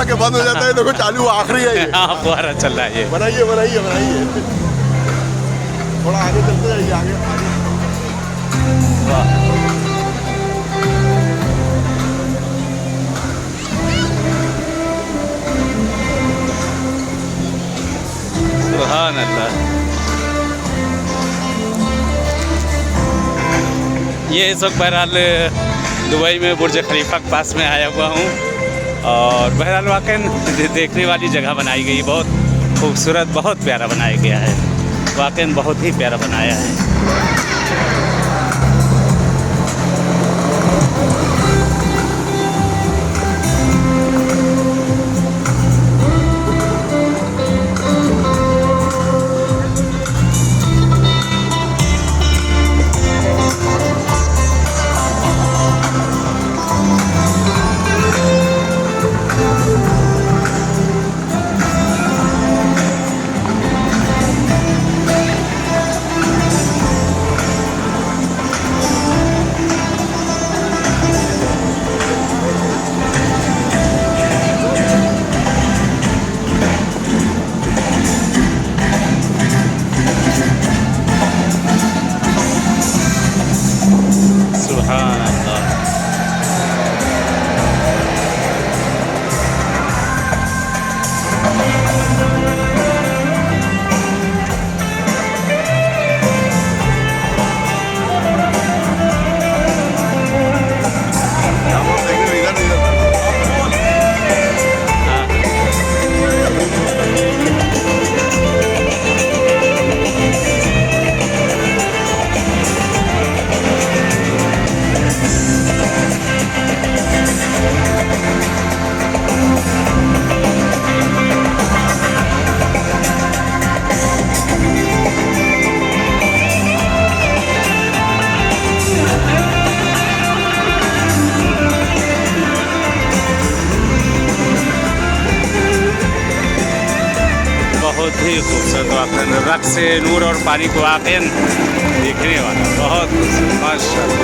लगा कि बंद हो जाता है, देखो चालू आखिरी है ये। हाँ फुहारा चल रहा है ये। बनाइए बनाइए बनाइए, थोड़ा आगे चलते जाइए, आगे आगे। वाह सुभान अल्लाह। ये इस वक्त बहरहाल दुबई में बुर्ज खलीफा के पास में आया हुआ हूँ और बहरहाल वाकई देखने वाली जगह बनाई गई, बहुत खूबसूरत, बहुत प्यारा बनाया गया है, वाकई बहुत ही प्यारा बनाया है। सुभान अल्लाह। बहुत ही खूबसूरत वाकई, रक्त से नूर और पानी को वाकई देखने वाला बहुत माशाअल्लाह।